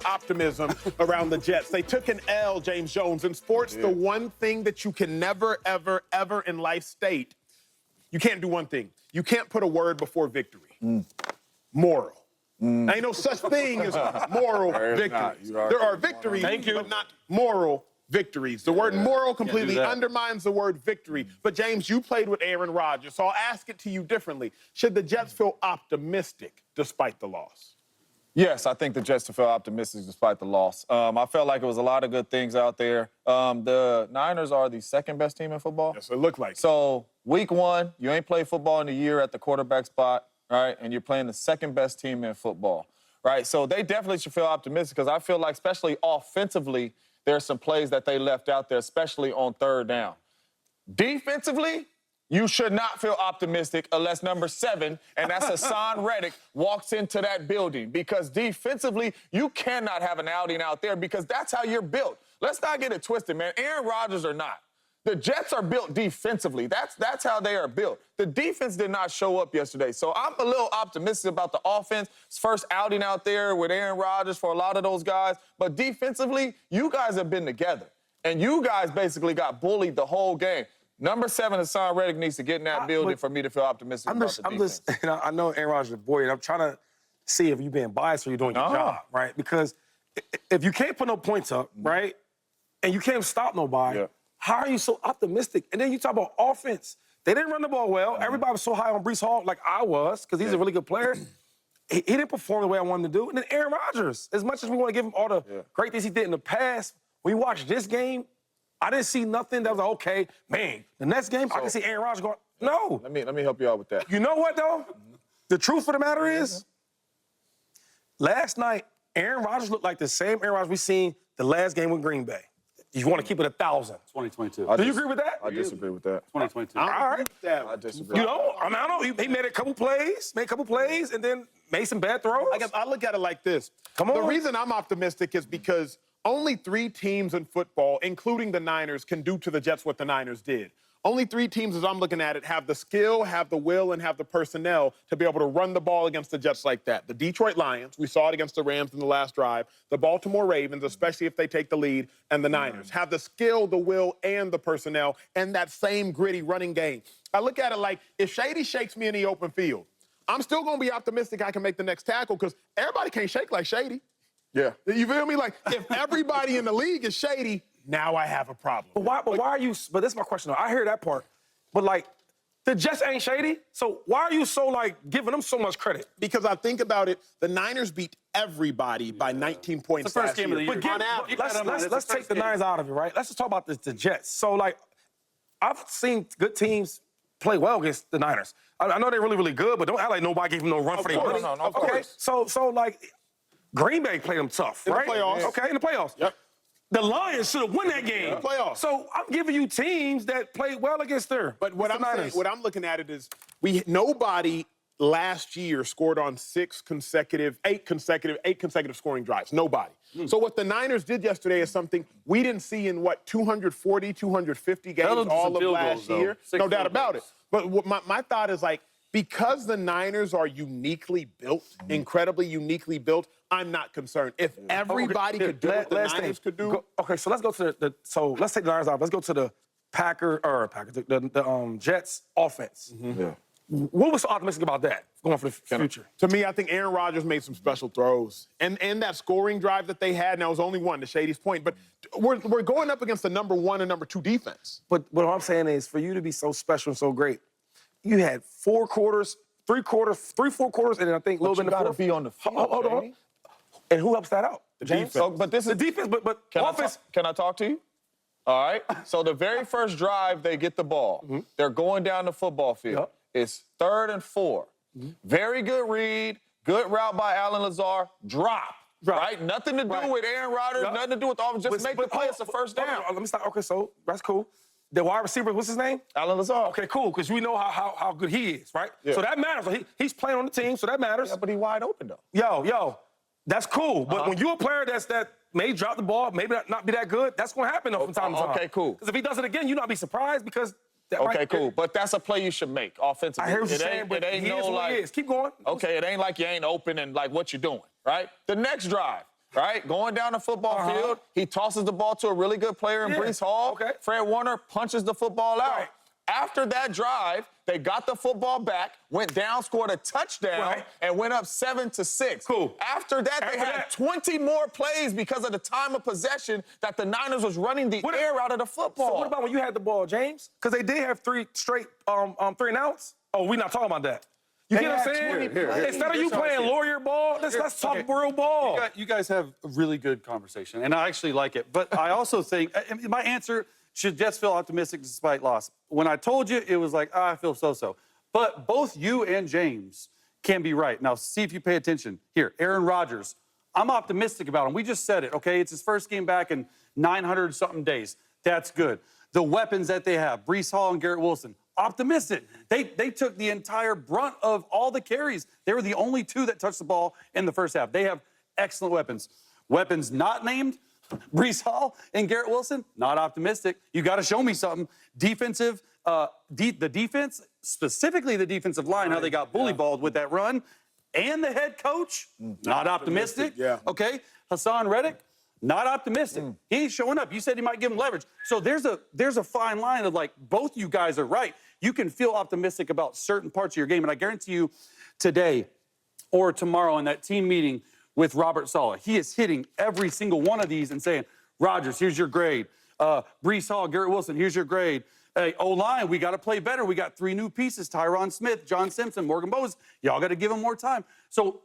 Optimism around the Jets. They took an L, James Jones. In sports, the one thing that you can never, ever, ever in life state, you can't do one thing. You can't put a word before victory. Moral. Ain't no such thing as moral victories. There are victories, but not moral victories. The word moral completely undermines the word victory. But, James, you played with Aaron Rodgers, so I'll ask it to you differently. Should the Jets feel optimistic despite the loss? Yes, I think the Jets feel optimistic despite the loss. I felt like it was a lot of good things out there. The Niners are the second-best team in football. Yes, it looked like it. So, week one, you ain't played football in a year at the quarterback spot, right? And you're playing the second-best team in football, right? So they definitely should feel optimistic because I feel like, especially offensively, there's some plays that they left out there, especially on third down. Defensively, you should not feel optimistic unless number 7, and that's Hassan Reddick, walks into that building. Because defensively, you cannot have an outing out there because that's how you're built. Let's not get it twisted, man. Aaron Rodgers or not. The Jets are built defensively. That's how they are built. The defense did not show up yesterday. So I'm a little optimistic about the offense. It's first outing out there with Aaron Rodgers for a lot of those guys. But defensively, you guys have been together. And you guys basically got bullied the whole game. Number 7, Hassan Reddick needs to get in that building for me to feel optimistic about the defense. I know Aaron Rodgers is a boy, and I'm trying to see if you're being biased or you're doing your job, right? Because if you can't put no points up, right, and you can't stop nobody, how are you so optimistic? And then you talk about offense. They didn't run the ball well. Everybody was so high on Breece Hall, like I was, because he's a really good player. He didn't perform the way I wanted him to do. And then Aaron Rodgers, as much as we want to give him all the great things he did in the past, when you watch this game, I didn't see nothing that was like, okay, man, the next game, I can see Aaron Rodgers going, no. Let me help you out with that. You know what, though? The truth of the matter is, last night, Aaron Rodgers looked like the same Aaron Rodgers we seen the last game with Green Bay. You want to keep it 1,000. 2022. Do you agree with that? I disagree with that. 2022. All right. I disagree. You know, I don't know. He made a couple plays, and then made some bad throws. I look at it like this. Come on. The reason I'm optimistic is because only 3 teams in football, including the Niners, can do to the Jets what the Niners did. Only 3 teams, as I'm looking at it, have the skill, have the will, and have the personnel to be able to run the ball against the Jets like that. The Detroit Lions, we saw it against the Rams in the last drive. The Baltimore Ravens, especially if they take the lead, and the Niners have the skill, the will, and the personnel, and that same gritty running game. I look at it like, if Shady shakes me in the open field, I'm still going to be optimistic I can make the next tackle because everybody can't shake like Shady. Yeah. You feel me? Like, if everybody in the league is shady, now I have a problem. But why are you, but this is my question, though. I hear that part. But, like, the Jets ain't shady, so why are you so, like, giving them so much credit? Because I think about it, the Niners beat everybody by 19 points It's the first game of the year. But let's take the Niners out of it, right? Let's just talk about the Jets. So, like, I've seen good teams play well against the Niners. I know they're really, really good, but don't act like nobody gave them no run for their money. No, of course. So, like, Green Bay played them tough, right? In the playoffs. Okay, in the playoffs. Yep. The Lions should have won that game. In the playoffs. So I'm giving you teams that played well against their. But what I'm looking at it is nobody last year scored on 8 consecutive scoring drives. Nobody. So what the Niners did yesterday is something we didn't see in 240, 250 games all of last year. No doubt about it. But what my thought is, like, because the Niners are uniquely built, incredibly uniquely built, I'm not concerned. If everybody could do what the Niners could do. So let's go to so let's take the Niners off. Let's go to the the Jets offense. What was so optimistic about that going for the future? To me, I think Aaron Rodgers made some special throws. And that scoring drive that they had, now it was only one, to Shady's point, but we're going up against the number 1 and number 2 defense. But what I'm saying is, for you to be so special and so great, you had 4 quarters, 4 quarters, and then I think a little bit in the fourth. You got to be on the field, Hold on. And who helps that out? The defense. So, but this is the defense, but offense. Can I talk to you? All right. So the very first drive, they get the ball. They're going down the football field. It's 3rd and 4. Very good read. Good route by Allen Lazard. Drop. Right? Nothing to do with Aaron Rodgers. Nothing to do with the offense. Just make the play. It's the first down. Let me stop. Okay, so that's cool. The wide receiver, what's his name? Allen Lazard. Okay, cool, because we know how good he is, right? Yeah. So that matters. So he's playing on the team, so that matters. Yeah, but he's wide open, though. Yo, that's cool. But when you're a player that may drop the ball, maybe not be that good, that's going to happen from time to time. Okay, cool. Because if he does it again, you'll not be surprised because... Okay, cool. But that's a play you should make offensively. I hear what you're saying, but it ain't no, like... Keep going. Okay, it ain't like you ain't open and, like, what you doing, right? The next drive, right? Going down the football field, he tosses the ball to a really good player in Breece Hall. Okay. Fred Warner punches the football out. Right. After that drive, they got the football back, went down, scored a touchdown, and went up 7-6. Cool. After that, they had 20 more plays because of the time of possession that the Niners was running the air out of the football. So what about when you had the ball, James? Because they did have 3 straight 3-and-outs. Oh, we're not talking about that. You get what I'm saying? Instead of you playing lawyer ball, let's talk real ball. You guys have a really good conversation, and I actually like it. But I also think my answer should Jets feel optimistic despite loss. When I told you, it was like, I feel so-so. But both you and James can be right. Now, see if you pay attention. Here, Aaron Rodgers. I'm optimistic about him. We just said it, okay? It's his first game back in 900-something days. That's good. The weapons that they have, Breece Hall and Garrett Wilson, optimistic. They took the entire brunt of all the carries. They were the only 2 that touched the ball in the first half. They have excellent weapons. Weapons not named, Breece Hall and Garrett Wilson, not optimistic. You got to show me something. Defensive, the defense, specifically the defensive line, how they got bully-balled with that run, and the head coach, not optimistic. Yeah. Okay, Hassan Reddick, not optimistic. He ain't showing up. You said he might give him leverage. So there's a fine line of like, both you guys are right. You can feel optimistic about certain parts of your game, and I guarantee you today or tomorrow in that team meeting with Robert Saleh, he is hitting every single one of these and saying, Rodgers, here's your grade. Breece Hall, Garrett Wilson, here's your grade. Hey, O-line, we got to play better. We got 3 new pieces, Tyron Smith, John Simpson, Morgan Bowes. Y'all got to give them more time. So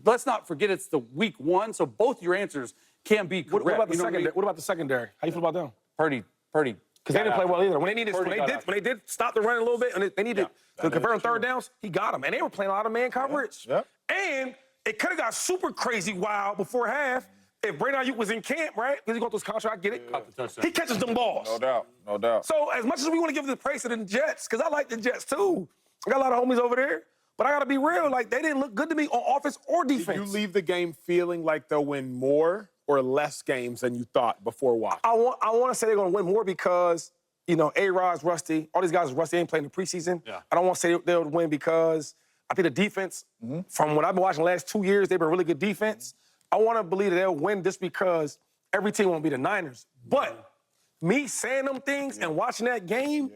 let's not forget it's the week 1, so both your answers can be correct. What about the secondary? What about the secondary? How you feel about them? Purdy. Because they didn't play well either. When they did stop the run a little bit and they needed to convert on third downs, he got them. And they were playing a lot of man coverage. Yeah. And it could have got super crazy wild before half if Brandon Ayuk was in camp, right? Because he's going through his contract, I get it. He catches them balls. No doubt, no doubt. So as much as we want to give the praise to the Jets, because I like the Jets too. I got a lot of homies over there. But I got to be real. Like, they didn't look good to me on offense or defense. Did you leave the game feeling like they'll win more or less games than you thought before watching? I want to say they're going to win more because, you know, A-Rod's rusty. All these guys are rusty. They ain't playing in the preseason. Yeah. I don't want to say they'll win because I think the defense, from what I've been watching the last 2 years, they've been really good defense. I want to believe that they'll win just because every team won't be the Niners. But me saying them things and watching that game,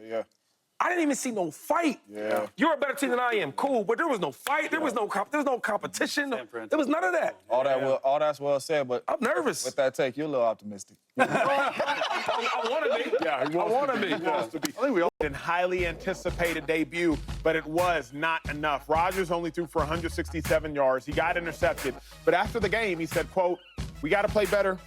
I didn't even see no fight. Yeah. You're a better team than I am. Cool, but there was no fight. There was no competition. There was none of that. All that's well said, but I'm nervous. with that take, you're a little optimistic. I want to be. Yeah, I want to be. I think we all did a highly anticipated debut, but it was not enough. Rodgers only threw for 167 yards. He got intercepted. But after the game, he said, quote, "We got to play better.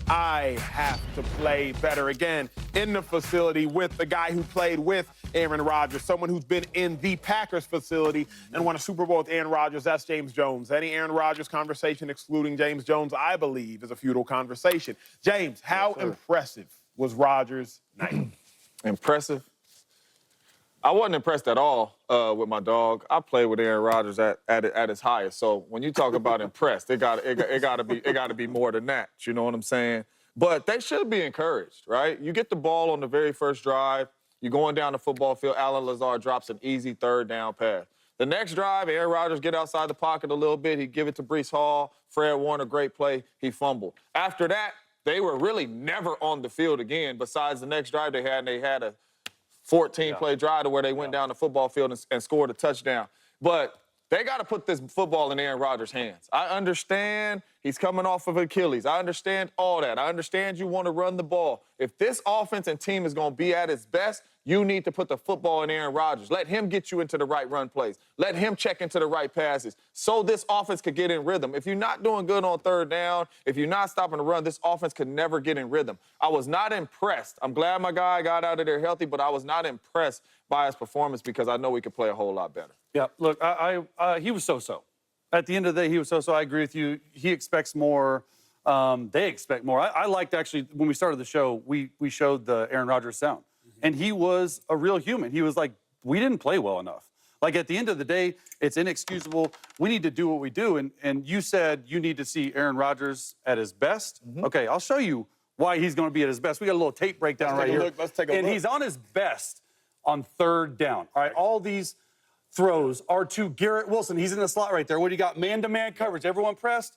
I have to play better." Again, in the facility with the guy who played with Aaron Rodgers, someone who's been in the Packers facility and won a Super Bowl with Aaron Rodgers. That's James Jones. Any Aaron Rodgers conversation excluding James Jones, I believe, is a futile conversation. James, how impressive was Rodgers' night? Impressive? I wasn't impressed at all with my dog. I played with Aaron Rodgers at his highest. So when you talk about impressed, it got to be more than that. You know what I'm saying? But they should be encouraged, right? You get the ball on the very first drive. You're going down the football field. Alan Lazard drops an easy third down pass. The next drive, Aaron Rodgers get outside the pocket a little bit. He give it to Breece Hall. Fred Warner, great play. He fumbled. After that, they were really never on the field again. Besides the next drive they had a 14-play drive to where they went down the football field and scored a touchdown. But they got to put this football in Aaron Rodgers' hands. I understand he's coming off of Achilles. I understand all that. I understand you want to run the ball. If this offense and team is going to be at its best, you need to put the football in Aaron Rodgers. Let him get you into the right run plays. Let him check into the right passes so this offense could get in rhythm. If you're not doing good on third down, if you're not stopping the run, this offense could never get in rhythm. I was not impressed. I'm glad my guy got out of there healthy, but I was not impressed by his performance because I know we could play a whole lot better. Yeah, look, he was so-so. At the end of the day, he was so-so. I agree with you. He expects more. They expect more. I liked, actually, when we started the show, we showed the Aaron Rodgers sound. And he was a real human. He was like, we didn't play well enough. Like, at the end of the day, it's inexcusable. We need to do what we do. And you said you need to see Aaron Rodgers at his best. Okay, I'll show you why he's going to be at his best. We got a little tape breakdown right here. Let's take a look. And he's on his best on third down. All right, all these throws are to Garrett Wilson. He's in the slot right there. What do you got? Man-to-man coverage. Everyone pressed.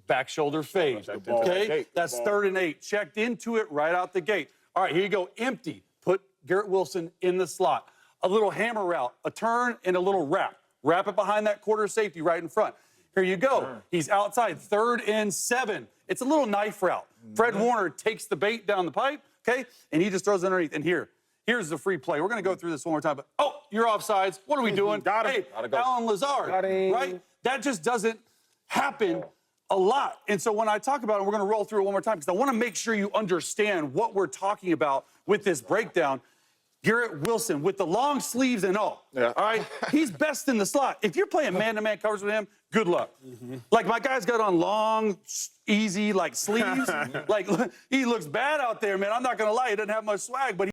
back shoulder fade. Checked into the Okay, gate. that's 3rd and 8. Checked into it right out the gate. All right, here you go, empty. Put Garrett Wilson in the slot. A little hammer route, a turn, and a little wrap. Wrap it behind that quarter safety right in front. Here you go. He's outside, 3rd and 7. It's a little knife route. Fred Warner takes the bait down the pipe, okay, and he just throws it underneath. And here's the free play. We're going to go through this one more time. But, oh, you're offsides. What are we doing? Got him. Hey, Gotta go. Alan Lazard, Got him. right? That just doesn't happen a lot. And so when I talk about it, we're going to roll through it one more time because I want to make sure you understand what we're talking about with this breakdown. Garrett Wilson with the long sleeves and all. Yeah. All right? He's best in the slot. If you're playing man-to-man covers with him, good luck. Like, my guy's got on long, easy, like, sleeves. Like, he looks bad out there, man. I'm not going to lie. He doesn't have much swag, but